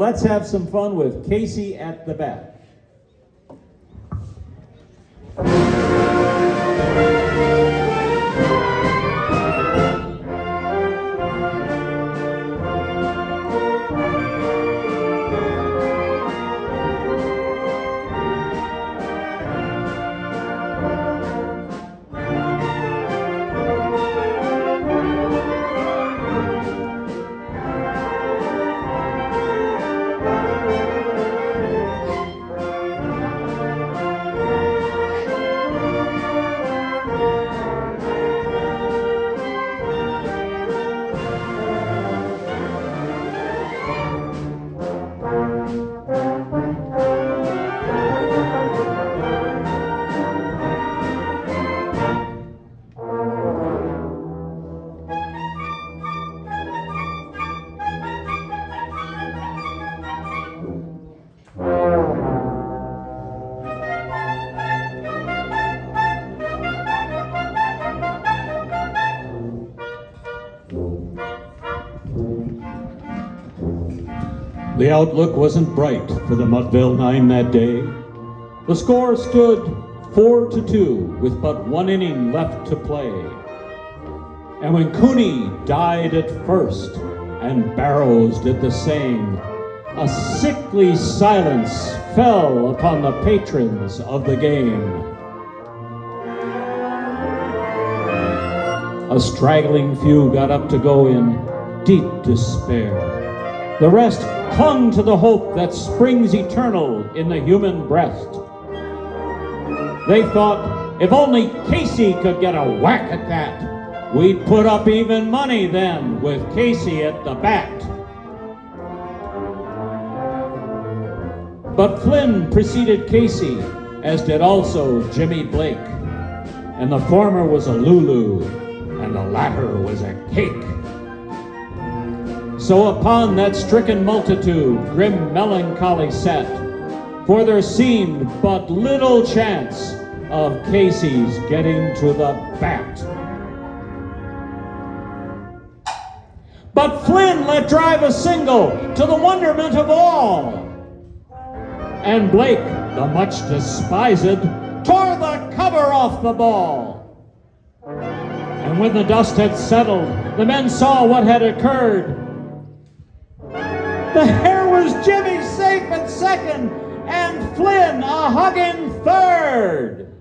let's have some fun with Casey at the bat. The outlook wasn't bright for the Mudville Nine that day. The score stood 4-2 with but one inning left to play. And when Cooney died at first and Barrows did the same, a sickly silence fell upon the patrons of the game. A straggling few got up to go in deep despair. The rest clung to the hope that springs eternal in the human breast. They thought, if only Casey could get a whack at that, we'd put up even money then with Casey at the bat. But Flynn preceded Casey, as did also Jimmy Blake, and the former was a Lulu, and the latter was a cake. So upon that stricken multitude grim melancholy sat, for there seemed but little chance of Casey's getting to the bat. But Flynn let drive a single to the wonderment of all, and Blake, the much despised, tore the cover off the ball. And when the dust had settled, the men saw what had occurred. The hare was Jimmy safe at second, and Flynn a hugging third.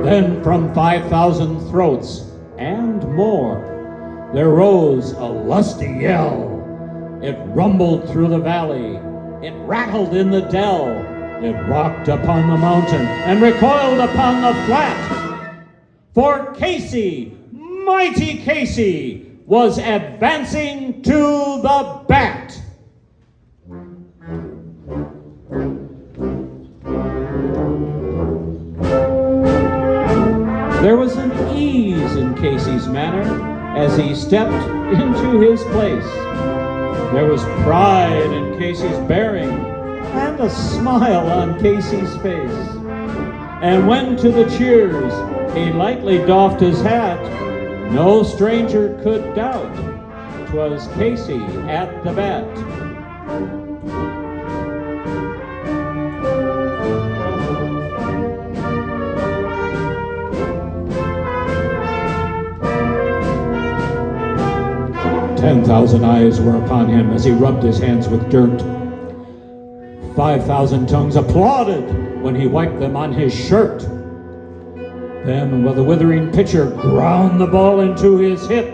Then from 5,000 throats and more, there rose a lusty yell. It rumbled through the valley, it rattled in the dell, it rocked upon the mountain and recoiled upon the flat. For Casey, mighty Casey, was advancing to the bat. There was an ease in Casey's manner as he stepped into his place. There was pride in Casey's bearing and a smile on Casey's face. And when to the cheers he lightly doffed his hat, no stranger could doubt 'twas Casey at the bat. "10,000 eyes were upon him as he rubbed his hands with dirt. 5,000 tongues applauded when he wiped them on his shirt. Then, while the withering pitcher ground the ball into his hip,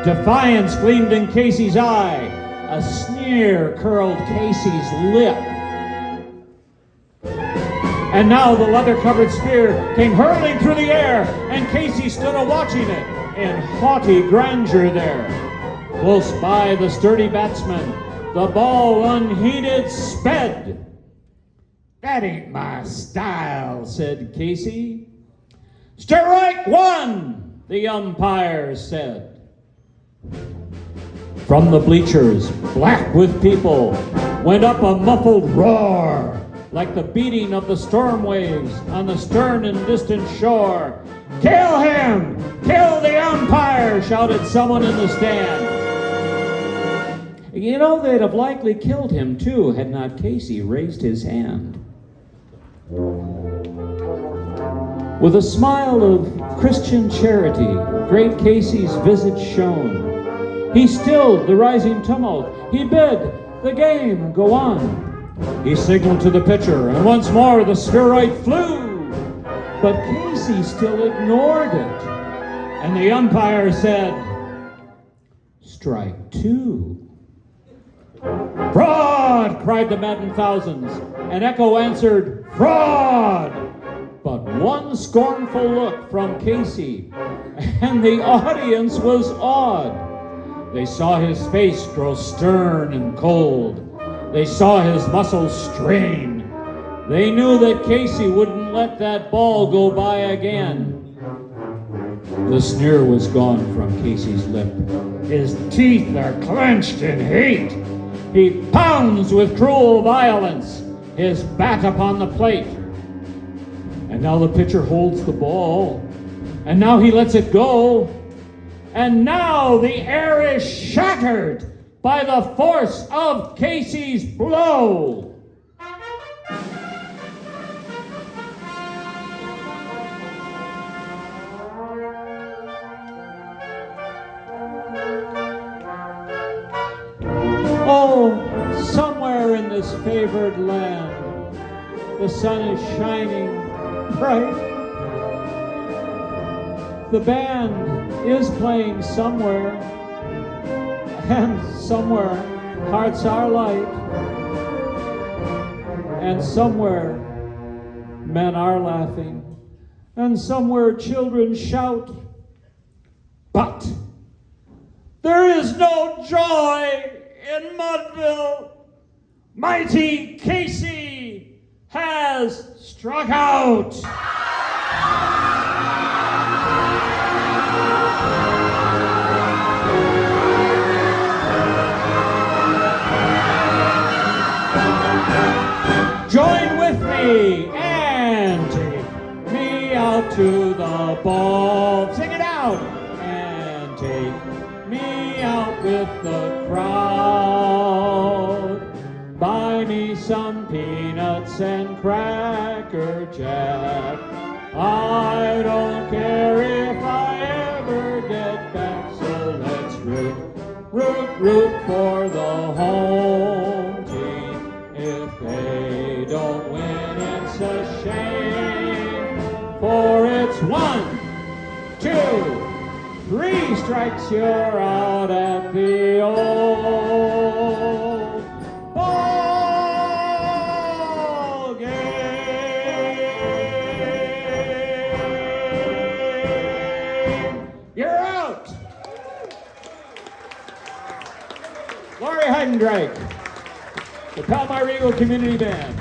defiance gleamed in Casey's eye, a sneer curled Casey's lip. And now the leather-covered sphere came hurling through the air, and Casey stood a-watching it in haughty grandeur there. Close by the sturdy batsman, the ball unheeded sped. "That ain't my style," said Casey. "Strike one," the umpire said. From the bleachers, black with people, went up a muffled roar, like the beating of the storm waves on the stern and distant shore. "Kill him! Kill the umpire!" shouted someone in the stand. You know, they'd have likely killed him too had not Casey raised his hand. With a smile of Christian charity, great Casey's visage shone. He stilled the rising tumult. He bid the game go on. He signaled to the pitcher, and once more the spheroid flew. But Casey still ignored it. And the umpire said, "Strike two." "Fraud!" cried the maddened thousands. An echo answered, "Fraud!" But one scornful look from Casey, and the audience was awed. They saw his face grow stern and cold. They saw his muscles strain. They knew that Casey wouldn't let that ball go by again. The sneer was gone from Casey's lip. His teeth are clenched in hate. He pounds with cruel violence, his bat upon the plate. And now the pitcher holds the ball, and now he lets it go. And now the air is shattered by the force of Casey's blow. Oh, somewhere in this favored land, the sun is shining bright. The band is playing somewhere, and somewhere hearts are light, and somewhere men are laughing, and somewhere children shout. But there is no joy in Mudville. Mighty Casey has struck out. Join with me and take me out to the ball. Sing it out. And take me out with the crowd. Buy me some peanuts and Cracker Jack. I don't care if I ever get back, so let's root, root, root for the home team. If they don't win, it's a shame, for it's 1, 2, 3 strikes, you're out at the old ball game. You're out. Laurie Heidenreich, the Palmyra-Eagle Community Band.